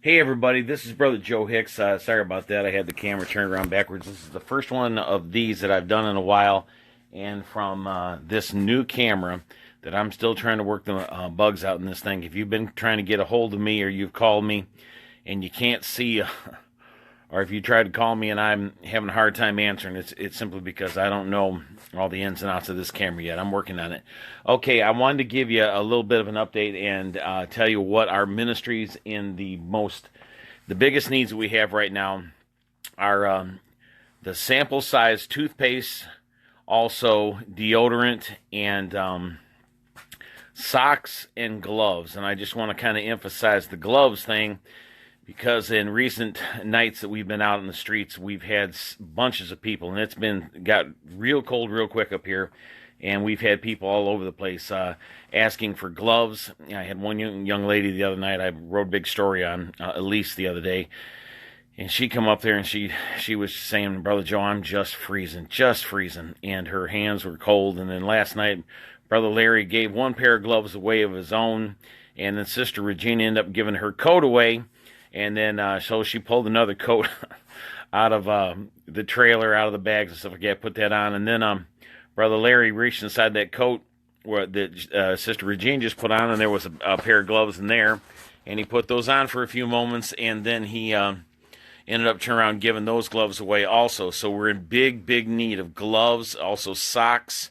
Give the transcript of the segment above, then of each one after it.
Hey everybody, this is Brother Joe Hicks. Sorry about that. I had the camera turned around backwards. This is the first one of these that I've done in a while, and from this new camera that I'm still trying to work the bugs out in this thing. If you've been trying to get a hold of me or you've called me and you can't see, or if you try to call me and I'm having a hard time answering, it's simply because I don't know all the ins and outs of this camera yet. I'm working on it. Okay, I wanted to give you a little bit of an update and tell you what our ministries in the biggest needs that we have right now are the sample size toothpaste, also deodorant, and socks and gloves. And I just want to kind of emphasize the gloves thing, because in recent nights that we've been out in the streets, we've had bunches of people, and it's got real cold real quick up here, and we've had people all over the place asking for gloves. I had one young lady the other night I wrote a big story on, Elise, the other day, and she come up there and she was saying, "Brother Joe, I'm just freezing, and her hands were cold." And then last night, Brother Larry gave one pair of gloves away of his own, and then Sister Regina ended up giving her coat away. And then, so she pulled another coat out of the trailer, out of the bags and stuff like that, put that on. And then Brother Larry reached inside that coat that Sister Regina just put on, and there was a pair of gloves in there. And he put those on for a few moments, and then he ended up turning around giving those gloves away also. So we're in big need of gloves, also socks,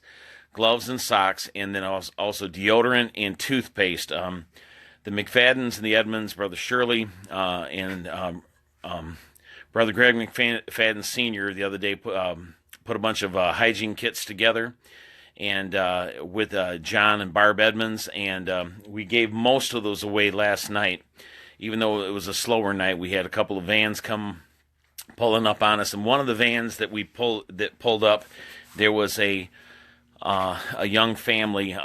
gloves and socks, and then also deodorant and toothpaste. The McFaddens and the Edmonds, Brother Shirley, and Brother Greg McFadden Sr. the other day put a bunch of hygiene kits together, and with John and Barb Edmonds, and we gave most of those away last night. Even though it was a slower night, we had a couple of vans come pulling up on us, and one of the vans that pulled up, there was a young family.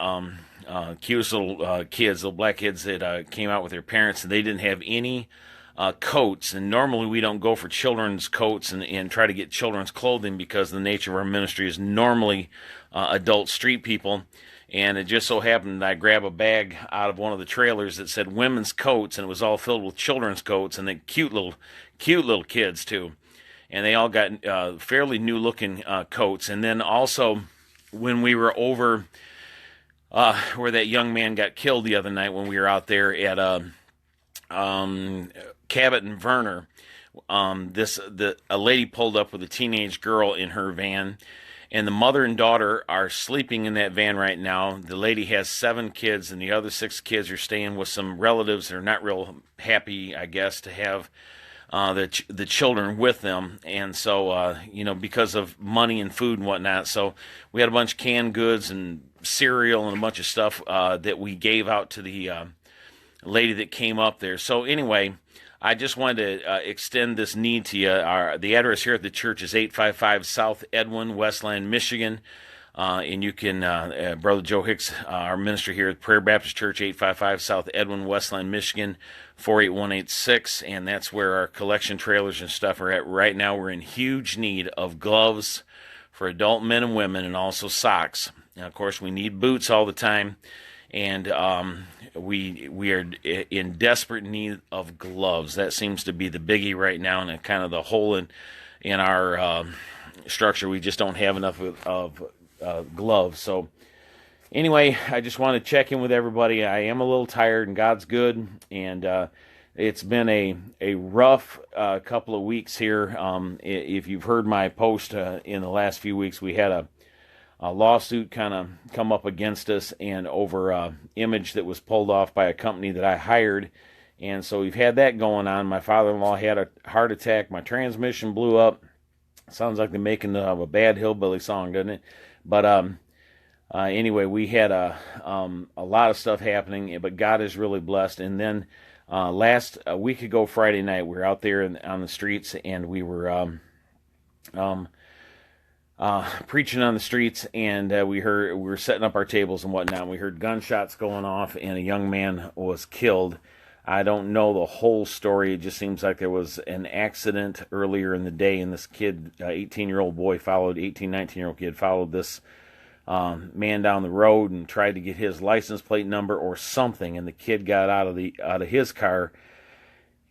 Cutest little kids, little black kids that came out with their parents, and they didn't have any coats. And normally we don't go for children's coats and try to get children's clothing, because the nature of our ministry is normally adult street people. And it just so happened that I grabbed a bag out of one of the trailers that said women's coats, and it was all filled with children's coats, and then cute little kids too. And they all got fairly new looking coats. And then also, when we were over where that young man got killed the other night, when we were out there at Cabot and Verner, a lady pulled up with a teenage girl in her van, and the mother and daughter are sleeping in that van right now. The lady has 7 kids, and the other 6 kids are staying with some relatives that are not real happy, I guess, to have the children with them. And so, because of money and food and whatnot, so we had a bunch of canned goods and cereal and a bunch of stuff that we gave out to the lady that came up there. So anyway, I just wanted to extend this need to you. The address here at the church is 855 South Edwin, Westland, Michigan. And you can, Brother Joe Hicks, our minister here at Prayer Baptist Church, 855 South Edwin, Westland, Michigan, 48186. And that's where our collection trailers and stuff are at right now. We're in huge need of gloves for adult men and women, and also socks. Now, of course, we need boots all the time, and we are in desperate need of gloves. That seems to be the biggie right now, and kind of the hole in our structure. We just don't have enough of gloves. So anyway, I just want to check in with everybody. I am a little tired, and God's good, and it's been a rough couple of weeks here. If you've heard my post in the last few weeks, we had a lawsuit kind of come up against us, and over image that was pulled off by a company that I hired. And so we've had that going on. My father-in-law had a heart attack. My transmission blew up. Sounds like the making of a bad hillbilly song, doesn't it? But anyway, we had a lot of stuff happening, but God is really blessed. And then last a week ago, Friday night, we were out there on the streets, and we were preaching on the streets, and we were setting up our tables and whatnot. And we heard gunshots going off, and a young man was killed. I don't know the whole story. It just seems like there was an accident earlier in the day, and this kid, 18-year-old boy, 19-year-old kid followed this man down the road and tried to get his license plate number or something, and the kid got out of his car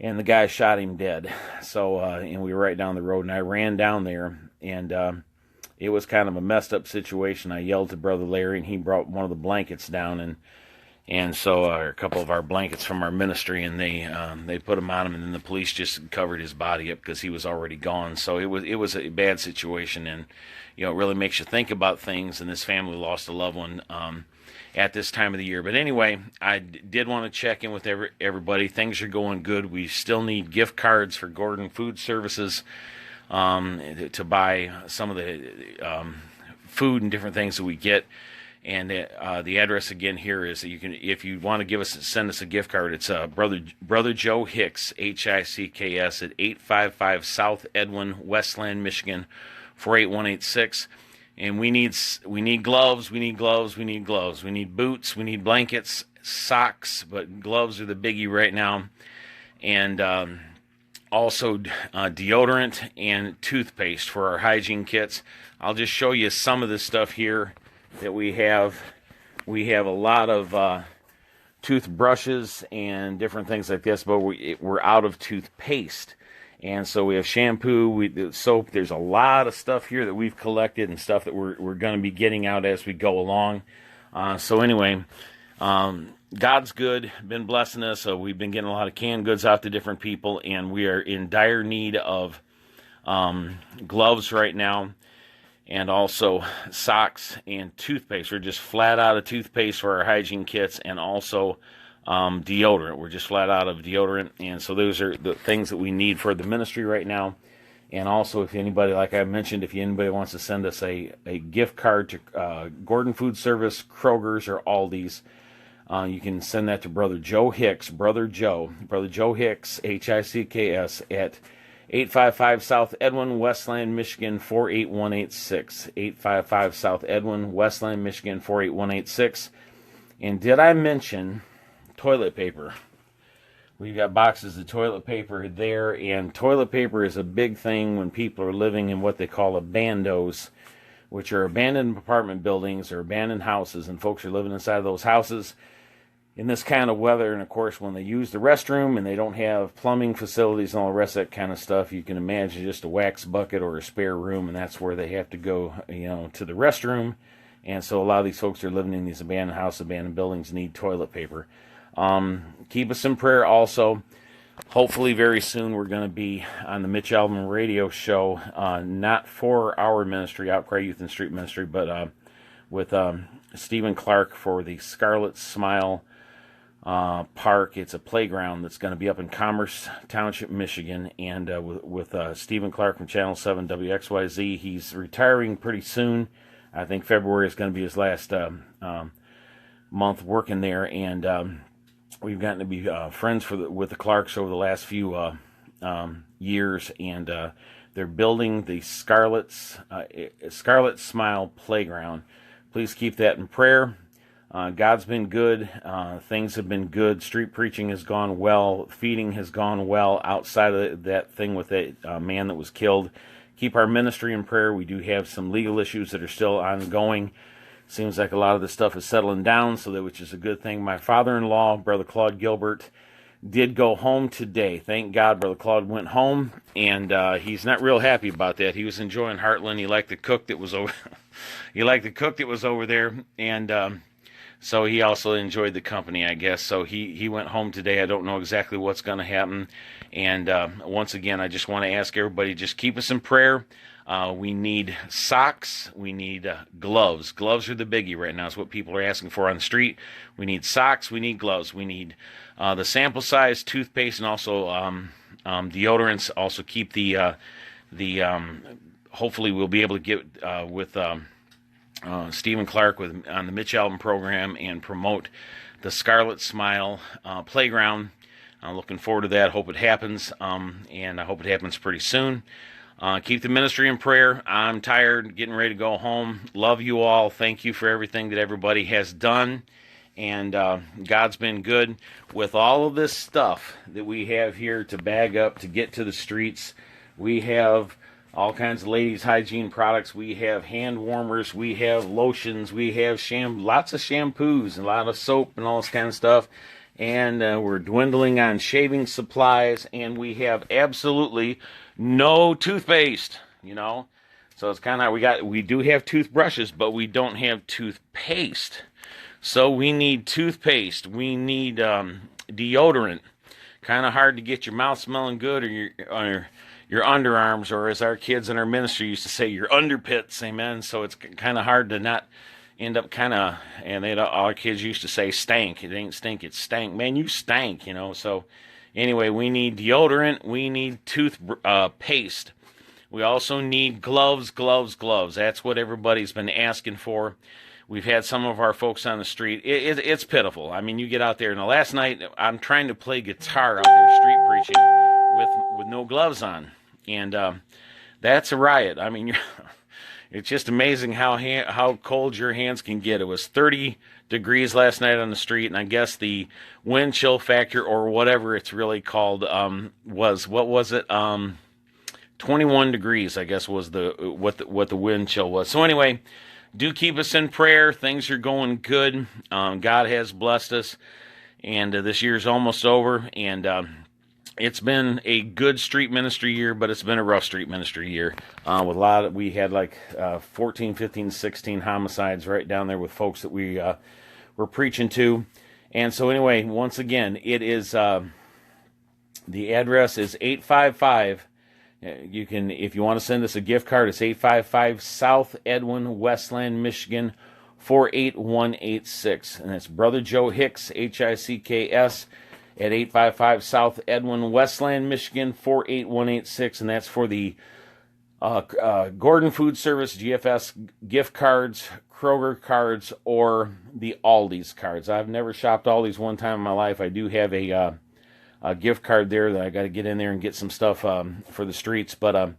and the guy shot him dead. So, and we were right down the road, and I ran down there, and it was kind of a messed up situation. I yelled to Brother Larry, and he brought one of the blankets down, and so a couple of our blankets from our ministry, and they put them on him, and then the police just covered his body up because he was already gone. So it was a bad situation, and it really makes you think about things. And this family lost a loved one at this time of the year. But anyway, I did want to check in with everybody. Things are going good. We still need gift cards for Gordon Food Services to buy some of the food and different things that we get. And the address again here is that you can, if you want to send us a gift card, it's Brother Joe Hicks, HICKS, at 855 South Edwin, Westland, Michigan, 48186. And we need gloves, we need boots, we need blankets, socks, but gloves are the biggie right now. And also deodorant and toothpaste for our hygiene kits. I'll just show you some of this stuff here that we have. We have a lot of toothbrushes and different things like this, but we're out of toothpaste. And so we have shampoo, soap. There's a lot of stuff here that we've collected and stuff that we're going to be getting out as we go along. So anyway, God's good, been blessing us. So we've been getting a lot of canned goods out to different people, and we are in dire need of gloves right now, and also socks and toothpaste. We're just flat out of toothpaste for our hygiene kits, and also deodorant. We're just flat out of deodorant, and so those are the things that we need for the ministry right now. And also, if anybody, like I mentioned, if anybody wants to send us a gift card to Gordon Food Service, Kroger's, or Aldi's, you can send that to Brother Joe Hicks, Brother Joe Hicks, HICKS, at 855 South Edwin, Westland, Michigan, 48186. 855 South Edwin, Westland, Michigan, 48186. And did I mention toilet paper? We've got boxes of toilet paper there, and toilet paper is a big thing when people are living in what they call abandos, which are abandoned apartment buildings or abandoned houses, and folks are living inside of those houses in this kind of weather. And of course, when they use the restroom and they don't have plumbing facilities and all the rest of that kind of stuff, you can imagine just a wax bucket or a spare room, and that's where they have to go, to the restroom. And so a lot of these folks are living in these abandoned houses, abandoned buildings, need toilet paper. Keep us in prayer also. Hopefully very soon we're going to be on the Mitch Album radio show, not for our ministry, Outcry Youth and Street Ministry, but with Stephen Clark for the Scarlet Smile Park. It's a playground that's going to be up in Commerce Township, Michigan, and with Stephen Clark from Channel 7 WXYZ. He's retiring pretty soon. I think February is going to be his last month working there, and we've gotten to be friends with the Clarks over the last few years, and they're building the Scarlet Smile Playground. Please keep that in prayer. God's been good. Things have been good. Street preaching has gone well. Feeding has gone well outside of that thing with that man that was killed. Keep our ministry in prayer. We do have some legal issues that are still ongoing. Seems like a lot of this stuff is settling down, which is a good thing. My father-in-law, Brother Claude Gilbert, did go home today. Thank God Brother Claude went home, and he's not real happy about that. He was enjoying Heartland. He liked the cook that was over there, and so he also enjoyed the company, I guess. So he went home today. I don't know exactly what's going to happen. And once again, I just want to ask everybody, just keep us in prayer. We need socks. We need gloves. Gloves are the biggie right now. It's what people are asking for on the street. We need socks. We need gloves. We need the sample size, toothpaste, and also deodorants. Also keep the hopefully we'll be able to get with Stephen Clark on the Mitch Album program and promote the Scarlet Smile Playground. I'm looking forward to that. Hope it happens, and I hope it happens pretty soon. Keep the ministry in prayer. I'm tired, getting ready to go home. Love you all. Thank you for everything that everybody has done. And God's been good with all of this stuff that we have here to bag up to get to the streets. We have all kinds of ladies' hygiene products. We have hand warmers. We have lotions. We have lots of shampoos and a lot of soap and all this kind of stuff. and we're dwindling on shaving supplies, and we have absolutely no toothpaste, you know. So it's kind of, we do have toothbrushes, but we don't have toothpaste. So we need toothpaste. We need deodorant. Kind of hard to get your mouth smelling good, or your underarms, or as our kids in our ministry used to say, your underpits, amen. So it's kind of hard to not end up and our kids used to say stank. It ain't stink, it's stank. Man, you stank, you know. So anyway, we need deodorant. We need toothpaste. We also need gloves. That's what everybody's been asking for. We've had some of our folks on the street. It's pitiful. I mean, you get out there, and last night I'm trying to play guitar out there street preaching with no gloves on, and that's a riot. I mean, it's just amazing how cold your hands can get. It was 30 degrees last night on the street, and I guess the wind chill factor, or whatever it's really called, was, what was it? 21 degrees, I guess, was what the wind chill was. So anyway, do keep us in prayer. Things are going good. God has blessed us, and this year's almost over, and it's been a good street ministry year, but it's been a rough street ministry year. We had like 14, 15, 16 homicides right down there with folks that we were preaching to. And so anyway, once again, it is, the address is 855. You can, if you want to send us a gift card, it's 855 South Edwin, Westland, Michigan, 48186. And it's Brother Joe Hicks, HICKS, at 855 South Edwin, Westland, Michigan, 48186. And that's for the Gordon Food Service, GFS gift cards, Kroger cards, or the Aldi's cards. I've never shopped Aldi's one time in my life. I do have a gift card there that I got to get in there and get some stuff for the streets, but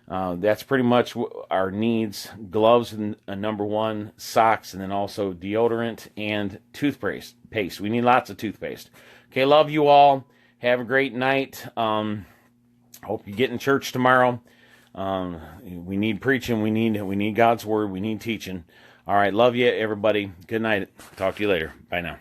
that's pretty much our needs. Gloves, number one, socks, and then also deodorant and toothpaste. We need lots of toothpaste. Okay, love you all. Have a great night. Hope you get in church tomorrow. We need preaching. We need God's word. We need teaching. All right, love you, everybody. Good night. Talk to you later. Bye now.